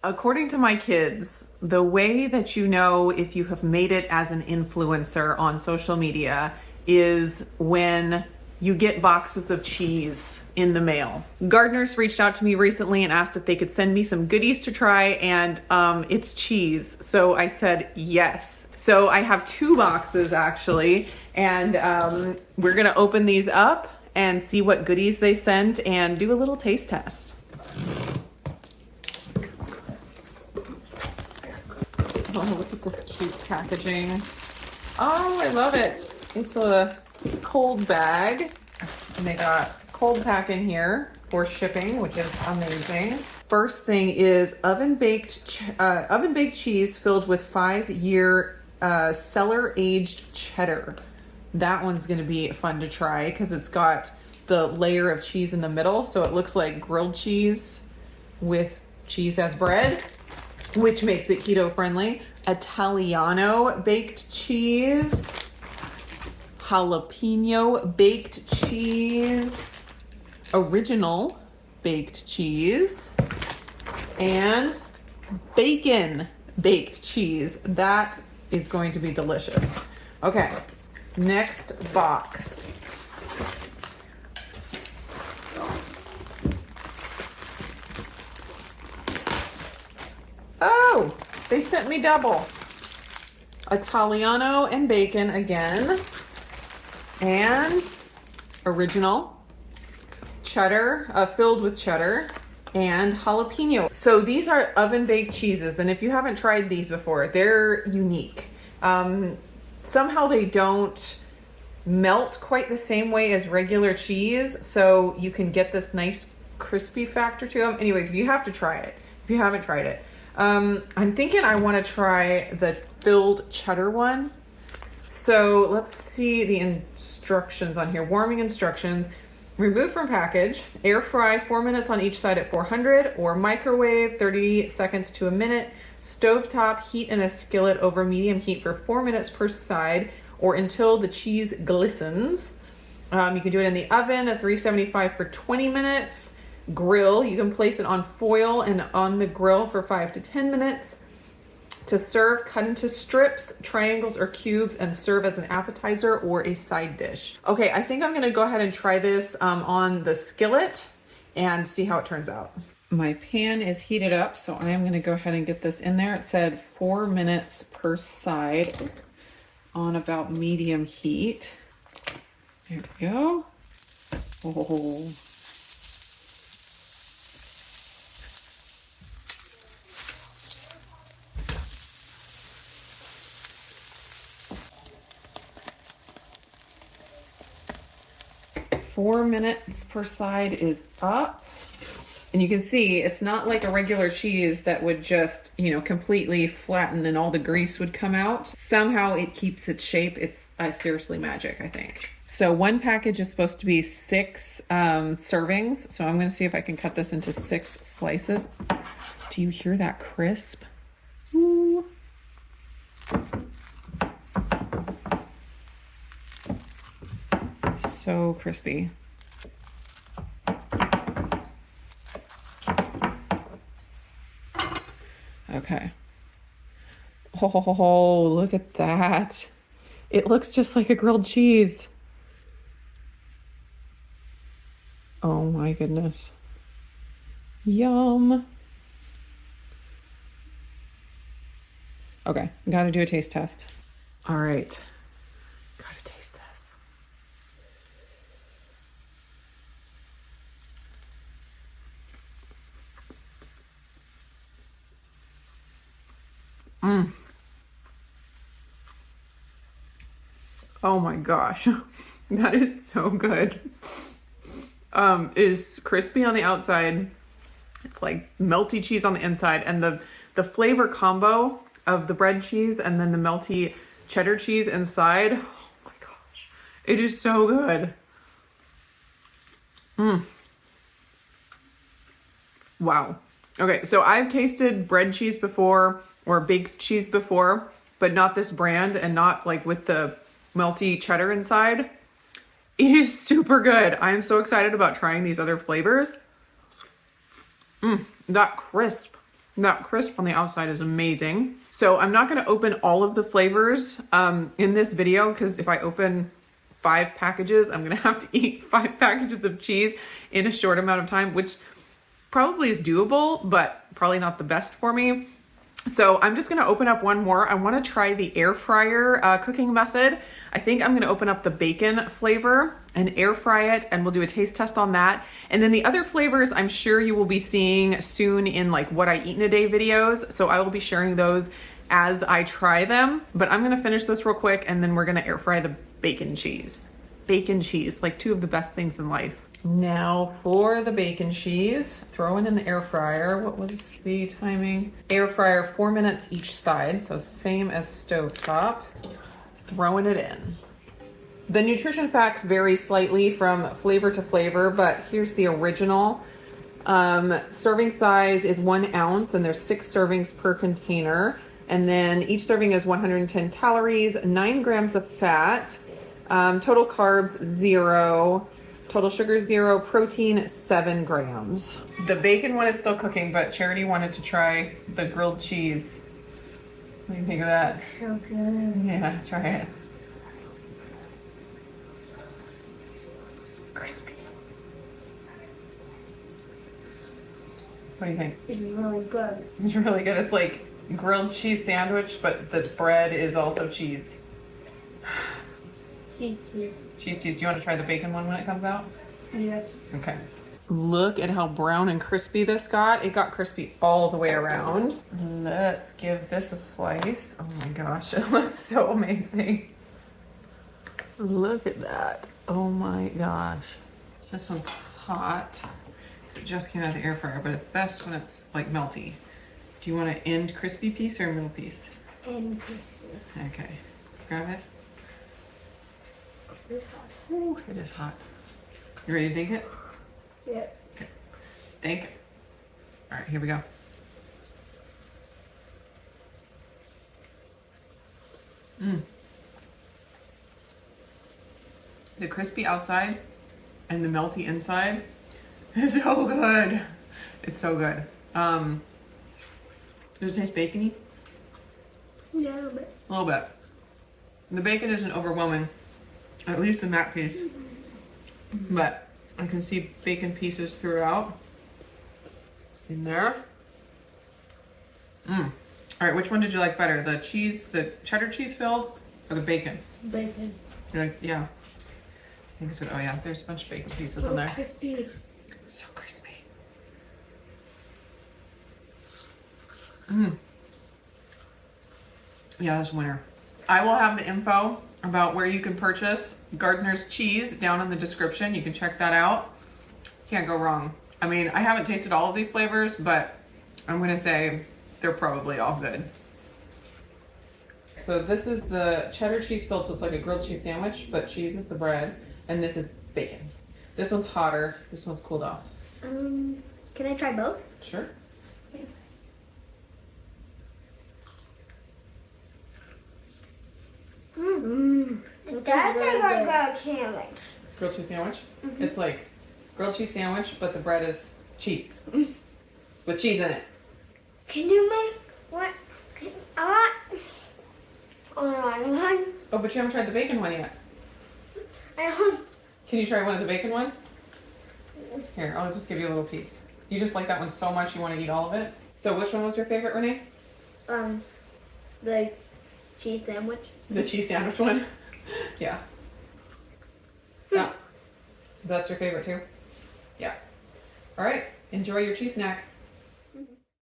According to my kids, the way that you know if you have made it as an influencer on social media is when you get boxes of cheese in the mail. Gardeners reached out to me recently and asked if they could send me some goodies to try, and it's cheese. So I said yes. So I have 2 boxes actually, and we're gonna open these up and see what goodies they sent and do a little taste test. Oh, look at this cute packaging. Oh, I love it. It's a cold bag. And they got cold pack in here for shipping, which is amazing. First thing is oven baked cheese filled with 5-year cellar aged cheddar. That one's gonna be fun to try because it's got the layer of cheese in the middle, so it looks like grilled cheese with cheese as bread, which makes it keto friendly. Italiano baked cheese, jalapeno baked cheese, original baked cheese, and bacon baked cheese. That is going to be delicious. Okay, next box. Oh, they sent me double. Italiano and bacon again. And original cheddar, filled with cheddar and jalapeno. So these are oven baked cheeses. And if you haven't tried these before, they're unique. Somehow they don't melt quite the same way as regular cheese. So you can get this nice crispy factor to them. Anyways, you have to try it if you haven't tried it. I'm thinking I want to try the filled cheddar one. So let's see the instructions on here. Warming instructions. Remove from package. Air fry 4 minutes on each side at 400 or microwave 30 seconds to a minute. Stovetop heat in a skillet over medium heat for 4 minutes per side or until the cheese glistens. You can do it in the oven at 375 for 20 minutes. Grill, you can place it on foil and on the grill for 5 to 10 minutes. To serve, cut into strips, triangles, or cubes and serve as an appetizer or a side dish. Okay, I think I'm gonna go ahead and try this on the skillet and see how it turns out. My pan is heated up, so I am gonna go ahead and get this in there. It said 4 minutes per side on about medium heat. There we go. Oh. Four minutes per side is up. And you can see it's not like a regular cheese that would just, completely flatten and all the grease would come out. Somehow it keeps its shape. It's seriously magic, I think. So one package is supposed to be 6 servings. So I'm going to see if I can cut this into 6 slices. Do you hear that crisp? Ooh. So crispy. Okay. Oh, look at that. It looks just like a grilled cheese. Oh my goodness. Yum. Okay, gotta do a taste test. All right. Oh my gosh, that is so good. It is crispy on the outside. It's like melty cheese on the inside, and the flavor combo of the bread cheese and then the melty cheddar cheese inside. Oh my gosh, it is so good. Wow. Okay, so I've tasted bread cheese before or baked cheese before, but not this brand and not like with the melty cheddar inside. It is super good. I am so excited about trying these other flavors. That crisp. That crisp on the outside is amazing. So I'm not going to open all of the flavors in this video, because if I open 5 packages, I'm going to have to eat 5 packages of cheese in a short amount of time, which probably is doable, but probably not the best for me. So I'm just going to open up one more. I want to try the air fryer cooking method. I think I'm going to open up the bacon flavor and air fry it, and we'll do a taste test on that. And then the other flavors, I'm sure you will be seeing soon in like what I eat in a day videos. So I will be sharing those as I try them. But I'm going to finish this real quick, and then we're going to air fry the bacon cheese. Bacon cheese, like 2 of the best things in life. Now for the bacon cheese, throw it in the air fryer. What was the timing? Air fryer 4 minutes each side, so same as stovetop. Throwing it in. The nutrition facts vary slightly from flavor to flavor, but here's the original. Serving size is 1 ounce, and there's 6 servings per container. And then each serving is 110 calories, 9 grams of fat, total carbs 0. Total sugar 0, protein 7 grams. The bacon one is still cooking, but Charity wanted to try the grilled cheese. What do you think of that? So good. Yeah, try it. Crispy. What do you think? It's really good. It's really good. It's like grilled cheese sandwich, but the bread is also cheese. Cheese. Cheese. Do you want to try the bacon one when it comes out? Yes. Okay. Look at how brown and crispy this got. It got crispy all the way around. Let's give this a slice. Oh my gosh, it looks so amazing. Look at that. Oh my gosh. This one's hot. It just came out of the air fryer, but it's best when it's like melty. Do you want an end crispy piece or a middle piece? And crispy. Okay. Grab it. This hot. Ooh, it is hot. You ready to dink it? Yep. Okay. Dink it. All right, here we go. The crispy outside and the melty inside is so good. It's so good. Does it taste bacony? Yeah, a little bit. A little bit. The bacon isn't overwhelming, at least in that piece. But I can see bacon pieces throughout in there. All right, which one did you like better? The cheese, the cheddar cheese filled, or the bacon? Bacon. You're like, yeah. I think so. Oh yeah, there's a bunch of bacon pieces So in there. crispy. So crispy. Yeah, that's winner. I will have the info about where you can purchase Gardener's cheese down in the description. You can check that out. Can't go wrong. I mean, I haven't tasted all of these flavors, but I'm gonna say they're probably all good. So this is the cheddar cheese filled, so it's like a grilled cheese sandwich, but cheese is the bread, and this is bacon. This one's hotter, this one's cooled off. Can I try both? Sure. It does taste like a sandwich. Grilled cheese sandwich? It's like grilled cheese sandwich, but the bread is cheese. With cheese in it. Can you make what? I want. Oh, but you haven't tried the bacon one yet. I want. Can you try one of the bacon one? Here, I'll just give you a little piece. You just like that one so much you want to eat all of it? So which one was your favorite, Renee? The cheese sandwich. The cheese sandwich one? Yeah. Yeah. That's your favorite too? Yeah. All right. Enjoy your cheese snack.